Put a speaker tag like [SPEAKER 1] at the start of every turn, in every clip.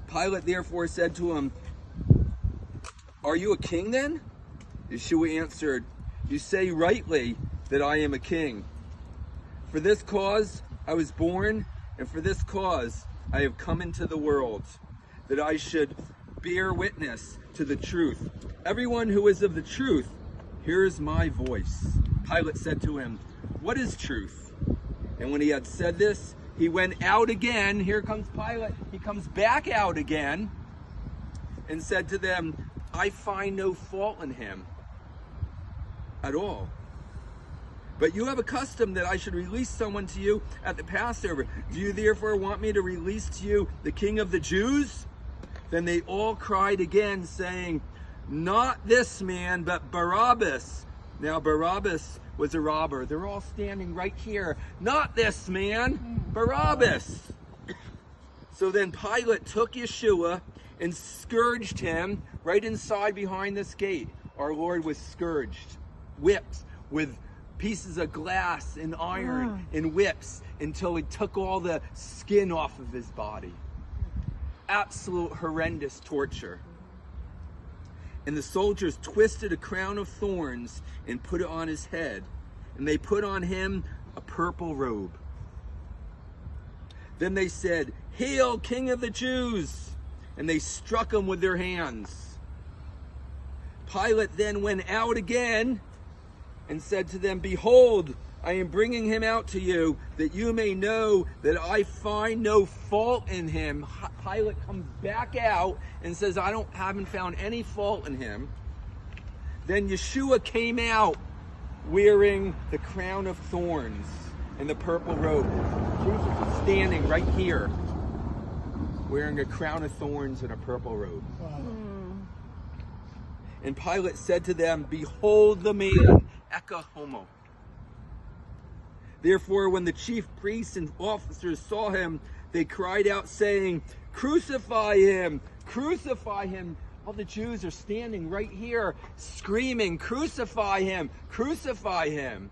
[SPEAKER 1] Pilate therefore said to him, "Are you a king then?" Yeshua answered, "You say rightly that I am a king. For this cause I was born, and for this cause I have come into the world, that I should bear witness to the truth. Everyone who is of the truth hears my voice." Pilate said to him, "What is truth?" And when he had said this, he went out again. Here comes Pilate. He comes back out again and said to them, "I find no fault in him at all. But you have a custom that I should release someone to you at the Passover. Do you therefore want me to release to you the King of the Jews?" Then they all cried again, saying, "Not this man, but Barabbas." Now Barabbas was a robber. They're all standing right here. "Not this man, Barabbas." So then Pilate took Yeshua and scourged him right inside behind this gate. Our Lord was scourged, whipped with pieces of glass and iron and whips until he took all the skin off of his body. Absolute horrendous torture. And the soldiers twisted a crown of thorns and put it on his head. And they put on him a purple robe. Then they said, "Hail, King of the Jews!" And they struck him with their hands. Pilate then went out again and said to them, "Behold, I am bringing him out to you, that you may know that I find no fault in him." Pilate comes back out and says, "I haven't found any fault in him." Then Yeshua came out wearing the crown of thorns and the purple robe. Jesus is standing right here wearing a crown of thorns and a purple robe. Wow. And Pilate said to them, "Behold the man, ecce homo." Therefore, when the chief priests and officers saw him, they cried out, saying, "Crucify him! Crucify him!" All the Jews are standing right here, screaming, "Crucify him! Crucify him!"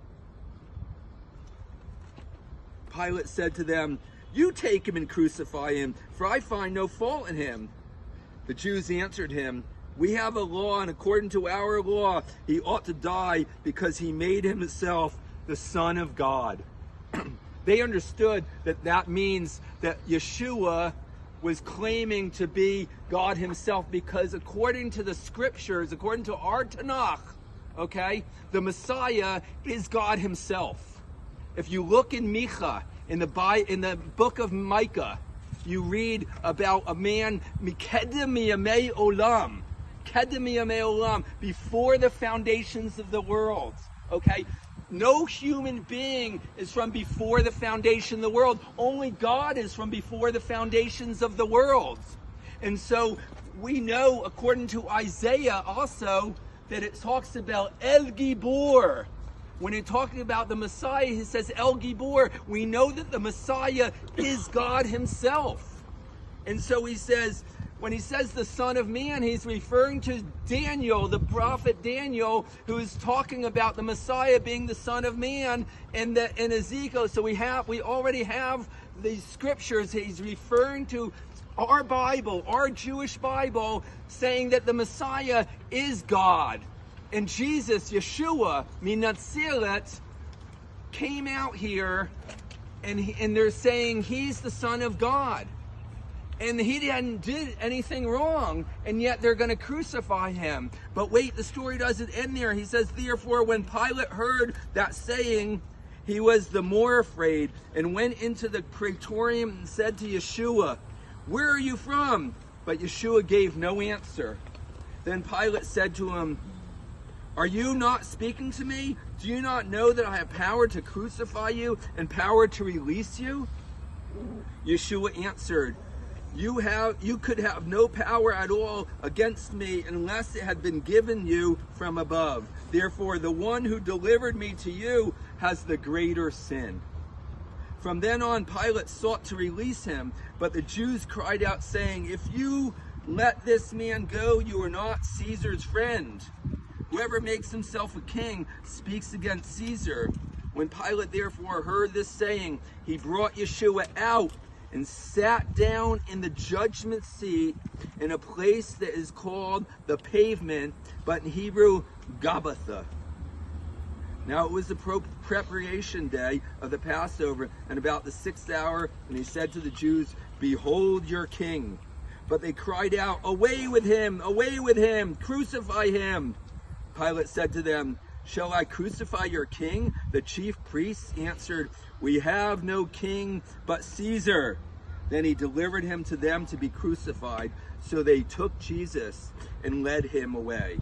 [SPEAKER 1] Pilate said to them, "You take him and crucify him, for I find no fault in him." The Jews answered him, "We have a law, and according to our law, he ought to die because he made himself the Son of God." They understood that that means that Yeshua was claiming to be God himself, because according to the scriptures, according to our Tanakh, okay, the Messiah is God himself. If you look in Micha, in the book of Micah, you read about a man, Kedem Miyamei Olam, before the foundations of the world, okay? No human being is from before the foundation of the world. Only God is from before the foundations of the world. And so we know, according to Isaiah also, that it talks about El Gibor. When it's talking about the Messiah, he says El Gibor. We know that the Messiah is God himself. And so he says, when he says the Son of Man, he's referring to Daniel, the prophet Daniel, who is talking about the Messiah being the Son of Man in Ezekiel. So we already have these scriptures. He's referring to our Bible, our Jewish Bible, saying that the Messiah is God. And Jesus, Yeshua, Minatsilet, came out here and they're saying he's the Son of God. And he didn't do anything wrong, and yet they're going to crucify him. But wait, the story doesn't end there. He says, therefore, when Pilate heard that saying, he was the more afraid, and went into the praetorium and said to Yeshua, "Where are you from?" But Yeshua gave no answer. Then Pilate said to him, "Are you not speaking to me? Do you not know that I have power to crucify you and power to release you?" Yeshua answered, You could have no power at all against me unless it had been given you from above. Therefore, the one who delivered me to you has the greater sin." From then on, Pilate sought to release him, but the Jews cried out, saying, "If you let this man go, you are not Caesar's friend. Whoever makes himself a king speaks against Caesar." When Pilate therefore heard this saying, he brought Yeshua out and sat down in the judgment seat in a place that is called the Pavement, but in Hebrew, Gabbatha. Now it was the preparation day of the Passover, and about the 6th hour, and he said to the Jews, "Behold your king." But they cried out, away with him, crucify him." Pilate said to them, "Shall I crucify your king?" The chief priests answered, "We have no king but Caesar." Then he delivered him to them to be crucified. So they took Jesus and led him away.